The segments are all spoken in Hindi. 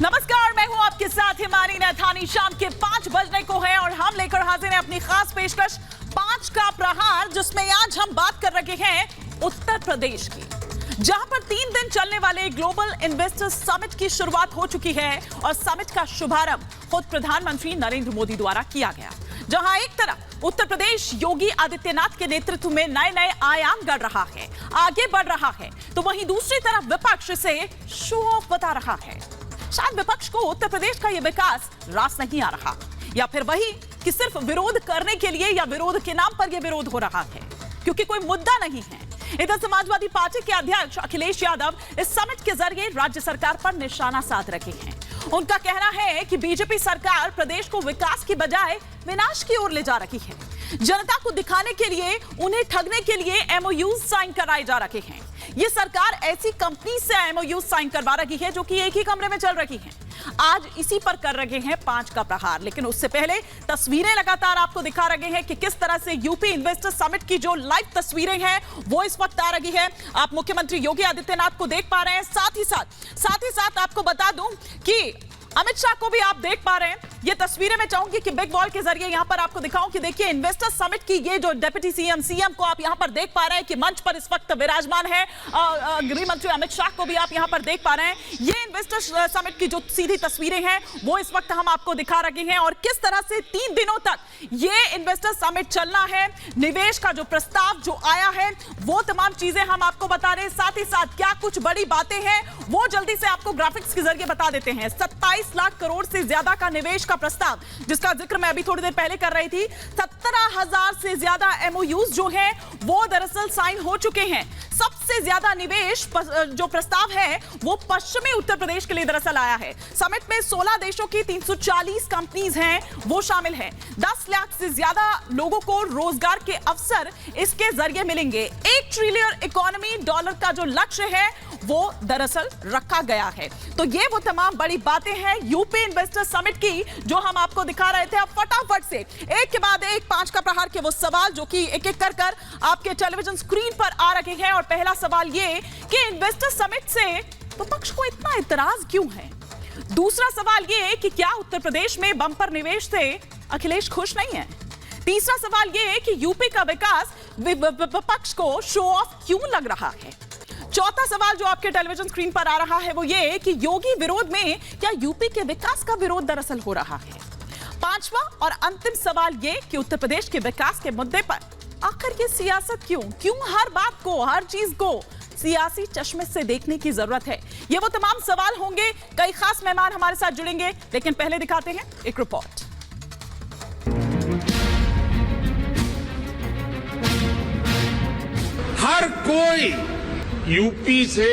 नमस्कार, मैं हूं आपके साथ हिमानी नैथानी। शाम के 5 बजने को है और हम लेकर हाजिर हैं अपनी खास पेशकश 5 का प्रहार, जिसमें आज हम बात कर रहे हैं उत्तर प्रदेश की, जहां पर 3 दिन चलने वाले ग्लोबल इन्वेस्टर्स समिट की शुरुआत हो चुकी है और समिट का शुभारंभ खुद प्रधानमंत्री नरेंद्र मोदी द्वारा किया गया। जहां एक तरफ उत्तर प्रदेश योगी आदित्यनाथ के नेतृत्व में नए नए आयाम गढ़ रहा है, आगे बढ़ रहा है, तो वहीं दूसरी तरफ विपक्ष इसे शो ऑफ बता रहा है। शायद विपक्ष को उत्तर प्रदेश का यह विकास रास नहीं आ रहा, या फिर वही कि सिर्फ विरोध करने के लिए या विरोध के नाम पर यह विरोध हो रहा है क्योंकि कोई मुद्दा नहीं है। इधर समाजवादी पार्टी के अध्यक्ष अखिलेश यादव इस समिट के जरिए राज्य सरकार पर निशाना साध रहे हैं। उनका कहना है कि बीजेपी सरकार प्रदेश को विकास की बजाय विनाश की ओर ले जा रही है। जनता को दिखाने के लिए, उन्हें ठगने के लिए एमओयू साइन कराए जा रहे हैं। ये सरकार ऐसी कंपनी से एमओयू साइन करवा रही है जो कि एक ही कमरे में चल रही है। आज इसी पर कर रहे हैं 5 का प्रहार, लेकिन उससे पहले तस्वीरें लगातार आपको दिखा रहे हैं कि किस तरह से यूपी इन्वेस्टर समिट की जो लाइव तस्वीरें हैं वो इस वक्त आ रही है। आप मुख्यमंत्री योगी आदित्यनाथ को देख पा रहे हैं, साथ ही साथ आपको बता दूं कि अमित शाह को भी आप देख पा रहे हैं। ये तस्वीरें मैं चाहूंगी कि बिग वॉल के जरिए यहां पर आपको दिखाऊं कि देखिए इन्वेस्टर समिट की ये जो डिप्टी सीएम को आप यहां पर देख पा रहे हैं कि मंच पर इस वक्त विराजमान है। गृह मंत्री अमित शाह को भी आप यहां पर देख पा रहे हैं। ये इन्वेस्टर समिट की जो सीधी तस्वीरें हैं वो इस वक्त हम आपको दिखा रहे हैं और किस तरह से 3 दिनों तक ये इन्वेस्टर समिट चलना है, निवेश का जो प्रस्ताव जो आया है वो तमाम चीजें हम आपको बता रहे हैं। साथ ही साथ क्या कुछ बड़ी बातें हैं वो जल्दी से आपको ग्राफिक्स के जरिए बता देते हैं। 27 लाख करोड़ से ज्यादा का निवेश का प्रस्ताव, जिसका जिक्र मैं अभी थोड़ी देर पहले कर रही थी। 17,000 से ज्यादा एमओयूज जो हैं वो दरअसल साइन हो चुके हैं। सबसे ज्यादा निवेश जो प्रस्ताव है वो पश्चिमी उत्तर प्रदेश के लिए दरअसल आया है। समिट में 16 देशों की 340 कंपनीज हैं वो शामिल हैं। 10 लाख से ज्यादा लोगों को रोजगार के अवसर इसके जरिए मिलेंगे। 1 ट्रिलियन इकोनॉमी डॉलर का जो लक्ष्य है वो दरअसल रखा गया है। तो ये वो तमाम बड़ी बातें हैं यूपी इन्वेस्टर समिट की जो हम आपको दिखा रहे थे। अब फटाफट से एक के बाद एक 5 का प्रहार के वो सवाल जो कि एक एक कर आपके टेलीविजन स्क्रीन पर आ रहे हैं। और पहला सवाल ये कि इन्वेस्टर समिट से विपक्ष को इतना इतराज क्यों है? दूसरा सवाल ये कि क्या उत्तर प्रदेश में बंपर निवेश से अखिलेश खुश नहीं है? तीसरा सवाल ये कि यूपी का विकास विपक्ष को शो ऑफ क्यों लग रहा है? चौथा सवाल जो आपके टेलीविजन स्क्रीन पर आ रहा है वो ये कि योगी विरोध में क्या यूपी के विकास का विरोध दरअसल हो रहा है? पांचवा और अंतिम सवाल ये कि उत्तर प्रदेश के विकास के मुद्दे पर आखिर ये सियासत क्यों हर बात को, हर चीज को सियासी चश्मे से देखने की जरूरत है? ये वो तमाम सवाल होंगे। कई खास मेहमान हमारे साथ जुड़ेंगे, लेकिन पहले दिखाते हैं एक रिपोर्ट। हर कोई यूपी से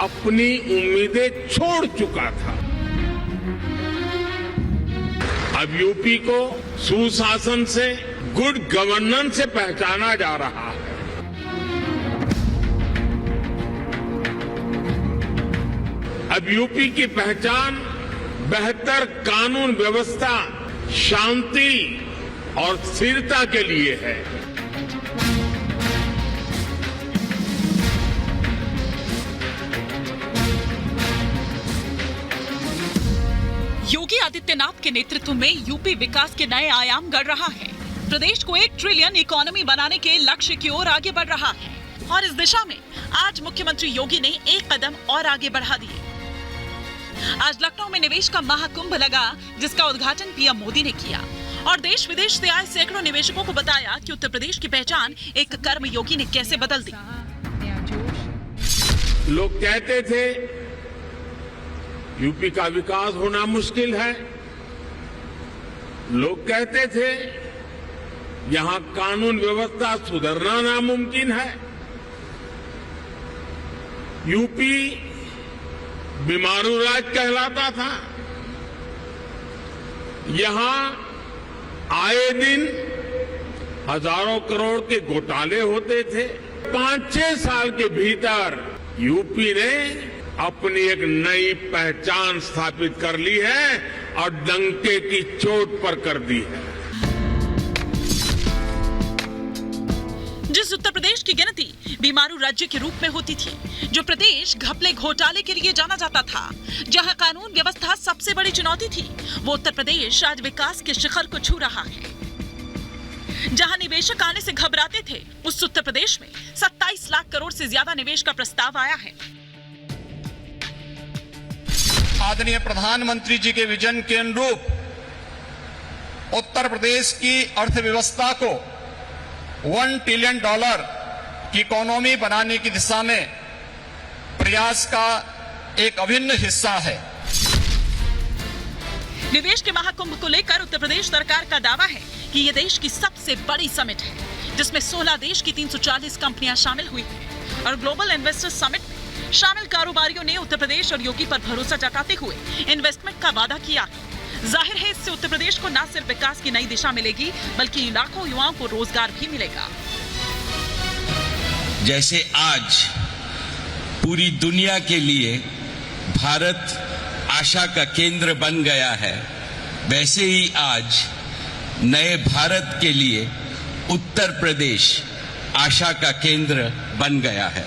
अपनी उम्मीदें छोड़ चुका था। अब यूपी को सुशासन से, गुड गवर्नेंस से पहचाना जा रहा है। अब यूपी की पहचान बेहतर कानून व्यवस्था, शांति और स्थिरता के लिए है। योगी आदित्यनाथ के नेतृत्व में यूपी विकास के नए आयाम गढ़ रहा है। प्रदेश को 1 ट्रिलियन इकोनॉमी बनाने के लक्ष्य की ओर आगे बढ़ रहा है और इस दिशा में आज मुख्यमंत्री योगी ने एक कदम और आगे बढ़ा दिए। आज लखनऊ में निवेश का महाकुंभ लगा, जिसका उद्घाटन पीएम मोदी ने किया और देश विदेश से आए सैकड़ों निवेशकों को बताया कि उत्तर प्रदेश की पहचान एक कर्मयोगी ने कैसे बदल दी। लोग कहते थे यूपी का विकास होना मुश्किल है। लोग कहते थे यहां कानून व्यवस्था सुधरना नामुमकिन है। यूपी बीमारू राज्य कहलाता था। यहां आए दिन हजारों करोड़ के घोटाले होते थे। 5-6 साल के भीतर यूपी ने अपनी एक नई पहचान स्थापित कर ली है और डंके की चोट पर कर दी है। जिस उत्तर प्रदेश की गिनती बीमारू राज्य के रूप में होती थी, जो प्रदेश घपले घोटाले के लिए जाना जाता था, जहां कानून व्यवस्था सबसे बड़ी चुनौती थी, वो उत्तर प्रदेश आज विकास के शिखर को छू रहा है। जहां निवेशक आने से घबराते थे, उस उत्तर प्रदेश में 27 लाख करोड़ से ज्यादा निवेश का प्रस्ताव आया है। आदरणीय प्रधानमंत्री जी के विजन के अनुरूप उत्तर प्रदेश की अर्थव्यवस्था को $1 ट्रिलियन की इकोनॉमी बनाने की दिशा में प्रयास का एक अभिन्न हिस्सा है। निवेश के महाकुंभ को लेकर उत्तर प्रदेश सरकार का दावा है कि ये देश की सबसे बड़ी समिट है, जिसमें 16 देश की 340 कंपनियां शामिल हुई हैं। और ग्लोबल इन्वेस्टर समिट में शामिल कारोबारियों ने उत्तर प्रदेश और योगी पर भरोसा जताते हुए इन्वेस्टमेंट का वादा किया है। जाहिर है, इससे उत्तर प्रदेश को न सिर्फ विकास की नई दिशा मिलेगी, बल्कि लाखों युवाओं को रोजगार भी मिलेगा। जैसे आज पूरी दुनिया के लिए भारत आशा का केंद्र बन गया है, वैसे ही आज नए भारत के लिए उत्तर प्रदेश आशा का केंद्र बन गया है।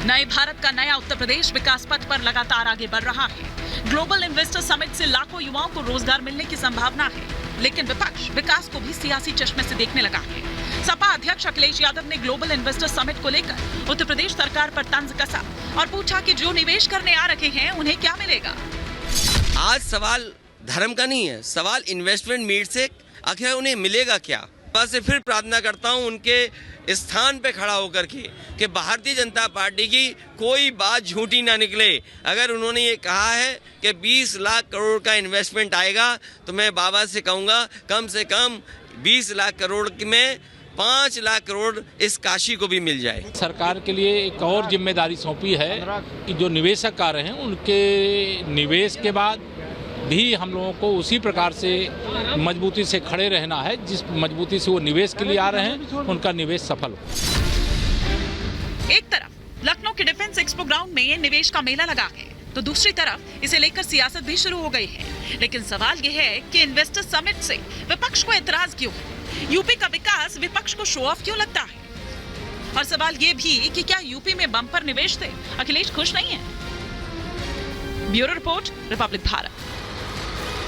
नए भारत का नया उत्तर प्रदेश विकास पथ पर लगातार आगे बढ़ रहा है। ग्लोबल इन्वेस्टर समिट से लाखों युवाओं को रोजगार मिलने की संभावना है, लेकिन विपक्ष विकास को भी सियासी चश्मे से देखने लगा है। सपा अध्यक्ष अखिलेश यादव ने ग्लोबल इन्वेस्टर समिट को लेकर उत्तर प्रदेश सरकार पर तंज कसा और पूछा कि जो निवेश करने आ रखे हैं उन्हें क्या मिलेगा। आज सवाल धर्म का नहीं है, सवाल इन्वेस्टमेंट मीट से आखिर उन्हें मिलेगा क्या। बस से फिर प्रार्थना करता हूं उनके स्थान पे खड़ा होकर के कि भारतीय जनता पार्टी की कोई बात झूठी ना निकले। अगर उन्होंने ये कहा है कि 20 लाख करोड़ का इन्वेस्टमेंट आएगा, तो मैं बाबा से कहूँगा कम से कम 20 लाख करोड़ में 5 लाख करोड़ इस काशी को भी मिल जाए। सरकार के लिए एक और जिम्मेदारी सौंपी है कि जो निवेशक आ रहे हैं उनके निवेश के बाद भी हम लोगों को उसी प्रकार से मजबूती से खड़े रहना है, जिस मजबूती से वो निवेश के लिए आ रहे हैं उनका निवेश सफल हो। एक तरफ लखनऊ के डिफेंस एक्सपो ग्राउंड में निवेश का मेला लगा है, तो दूसरी तरफ इसे लेकर सियासत भी शुरू हो गई है। लेकिन सवाल यह है कि इन्वेस्टर समिट से विपक्ष को एतराज क्यों है? यूपी का विकास विपक्ष को शो ऑफ क्यों लगता है? और सवाल यह भी कि क्या यूपी में बम्पर निवेश से अखिलेश खुश नहीं है? Bureau report, Republic Bharat.